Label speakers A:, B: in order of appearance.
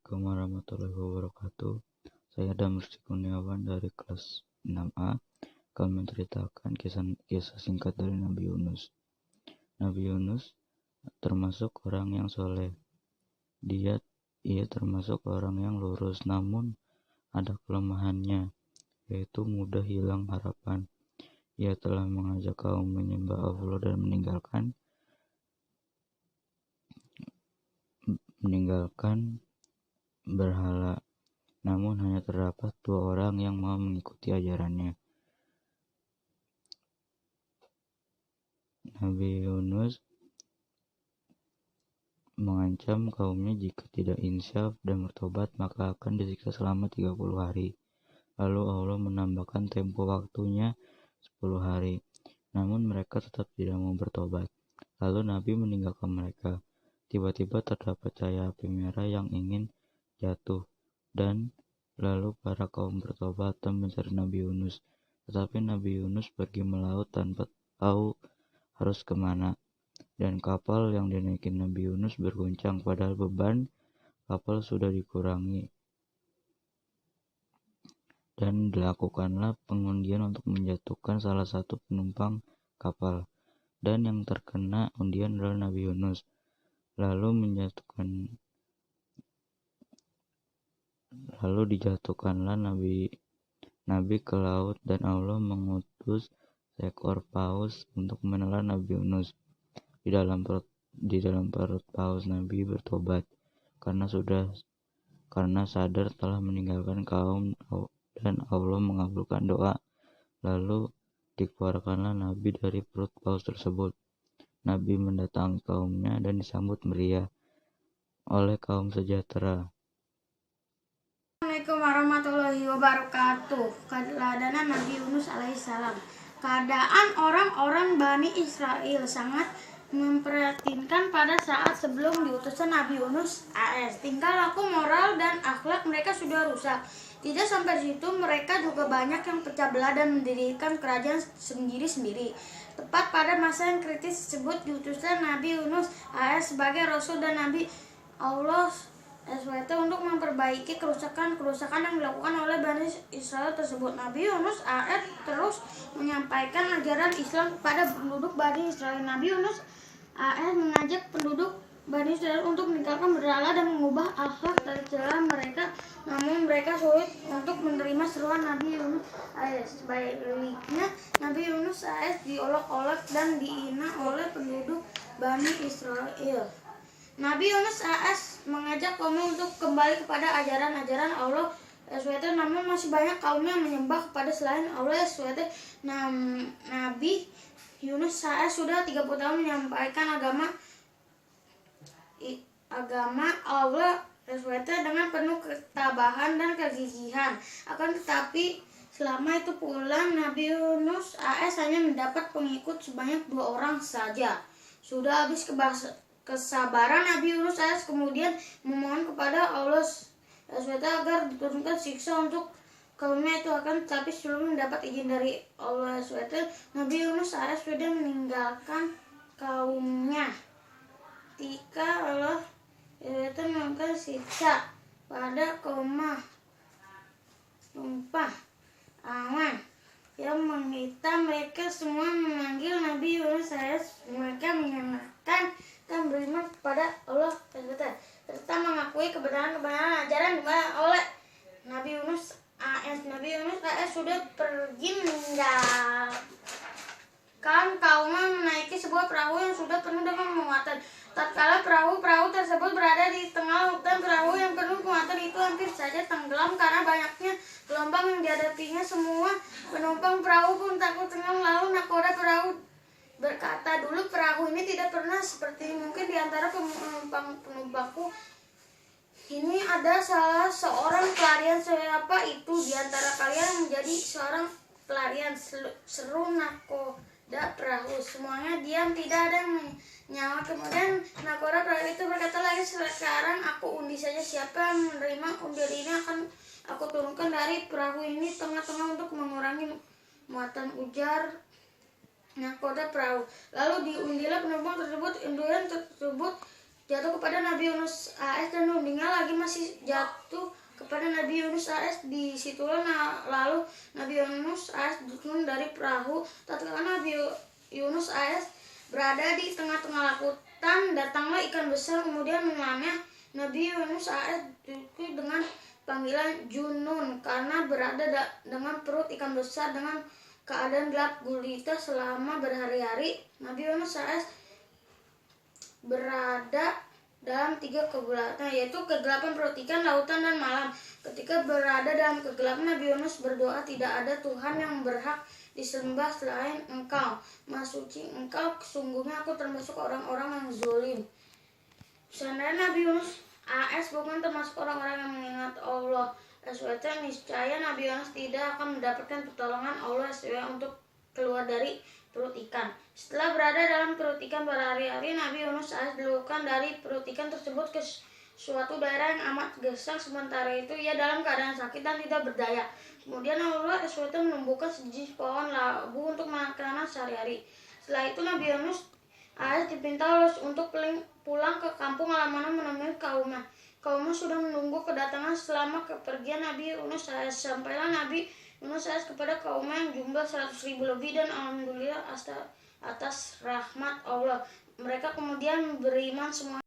A: Assalamualaikum warahmatullahi wabarakatuh. Saya Damrus Kurniawan dari kelas 6A akan menceritakan kisah singkat dari Nabi Yunus. Nabi Yunus termasuk orang yang soleh. Ia termasuk orang yang lurus, namun ada kelemahannya, yaitu mudah hilang harapan. Ia telah mengajak kaum menyembah Allah dan meninggalkan berhala, namun hanya terdapat 2 orang yang mau mengikuti ajarannya. Nabi Yunus mengancam kaumnya jika tidak insyaf dan bertobat maka akan disiksa selama 30 hari. Lalu Allah menambahkan tempo waktunya 10 hari. Namun mereka tetap tidak mau bertobat. Lalu Nabi meninggalkan mereka. Tiba-tiba terdapat cahaya api merah yang ingin jatuh, dan lalu para kaum bertobat dan mencari Nabi Yunus. Tetapi Nabi Yunus pergi melaut tanpa tahu harus kemana, dan kapal yang dinaiki Nabi Yunus berguncang padahal beban kapal sudah dikurangi. Dan dilakukanlah pengundian untuk menjatuhkan salah satu penumpang kapal, dan yang terkena undian adalah Nabi Yunus. Lalu dijatuhkanlah Nabi ke laut, dan Allah mengutus seekor paus untuk menelan Nabi Yunus. Di dalam perut paus Nabi bertobat karena sadar telah meninggalkan kaum, dan Allah mengabulkan doa. Lalu dikeluarkanlah Nabi dari perut paus tersebut. Nabi mendatangi kaumnya dan disambut meriah oleh kaum sejahtera.
B: Assalamualaikum warahmatullahi wabarakatuh. Keteladanan Nabi Yunus alaihissalam. Keadaan orang-orang Bani Israel sangat memprihatinkan pada saat sebelum diutusnya Nabi Yunus AS. Tingkah laku, moral, dan akhlak mereka sudah rusak. Tidak sampai situ, mereka juga banyak yang pecah belah dan mendirikan kerajaan sendiri-sendiri. Tepat pada masa yang kritis tersebut diutusnya Nabi Yunus AS sebagai Rasul dan Nabi Allah SWT untuk memperbaiki kerusakan yang dilakukan oleh Bani Israel tersebut. Nabi Yunus AS terus menyampaikan ajaran Islam kepada penduduk Bani Israel. Nabi Yunus AS mengajak penduduk Bani Israel untuk meninggalkan berhala dan mengubah akhlak dari celah mereka, namun mereka sulit untuk menerima seruan Nabi Yunus AS. Sebaliknya, Nabi Yunus AS diolok-olok dan dihina oleh penduduk Bani Israel. Nabi Yunus AS mengajak kaumnya untuk kembali kepada ajaran-ajaran Allah SWT, namun masih banyak kaum yang menyembah kepada selain Allah SWT. Nabi Yunus AS sudah 30 tahun menyampaikan agama Allah SWT dengan penuh ketabahan dan kegigihan. Akan tetapi selama itu pula Nabi Yunus AS hanya mendapat pengikut sebanyak 2 orang saja. Sudah habis kesabaran, Nabi Yunus AS kemudian memohon kepada Allah SWT agar diturunkan siksa untuk kaumnya itu. Akan tetapi sebelum mendapat izin dari Allah SWT, Nabi Yunus AS sudah meninggalkan kaumnya. Ketika Allah SWT melakukan siksa pada kaum tumpah awan yang menghitam, mereka semua memanggil Nabi Yunus AS. Mereka menyatakan dan beriman kepada Allah serta mengakui kebenaran ajaran dimana oleh Nabi Yunus AS. Nabi Yunus AS sudah pergi meninggalkan kaumnya menaiki sebuah perahu yang sudah penuh dengan muatan. Tatkala perahu tersebut berada di tengah lautan, perahu yang penuh muatan itu hampir saja tenggelam karena banyaknya gelombang yang dihadapinya. Semua penumpang perahu pun takut tenggelam. Lalu nakoda perahu berkata, dulu perahu ini tidak pernah seperti ini. Mungkin di antara penumpangku ini ada salah seorang pelarian. Siapa itu di antara kalian menjadi seorang pelarian? Seru nakoda perahu. Semuanya diam, tidak ada yang menyawa. Kemudian nakoda perahu itu berkata lagi, sekarang aku undi saja, siapa yang menerima undian ini akan aku turunkan dari perahu ini tengah-tengah untuk mengurangi muatan, ujar nakoda perahu. Lalu diundilah penumpang tersebut. Undian tersebut jatuh kepada Nabi Yunus AS dan meninggal lagi masih jatuh kepada Nabi Yunus AS. Di situlah lalu Nabi Yunus AS turun dari perahu. Tatkala Nabi Yunus AS berada di tengah-tengah lautan, datanglah ikan besar kemudian menelannya. Nabi Yunus AS dengan panggilan Junun karena berada dengan perut ikan besar dengan keadaan gelap gulita selama berhari-hari. Nabi Yunus AS berada dalam 3 kegelapan, yaitu kegelapan perut ikan, lautan, dan malam. Ketika berada dalam kegelapan, Nabi Yunus berdoa, tidak ada Tuhan yang berhak disembah selain Engkau. Maha suci Engkau, sesungguhnya aku termasuk orang-orang yang zalim. Seandainya Nabi Yunus AS bukan termasuk orang-orang yang mengingat Allah SWT, niscaya Nabi Yunus tidak akan mendapatkan pertolongan Allah SWT untuk keluar dari perut ikan. Setelah berada dalam perut ikan berhari-hari, Nabi Yunus AS dilukan dari perut ikan tersebut ke suatu daerah yang amat gersang. Sementara itu ia dalam keadaan sakit dan tidak berdaya. Kemudian Allah SWT menumbuhkan sejenis pohon labu untuk makanan sehari-hari. Setelah itu Nabi Yunus AS dipinta Allah untuk pulang ke kampung halaman menemui kaumnya. Kaumnya sudah menunggu kedatangan selama kepergian Nabi Yunus AS. Sampailah Nabi Yunus AS kepada kaumnya yang jumlah 100.000 lebih, dan alhamdulillah atas rahmat Allah mereka kemudian beriman semua.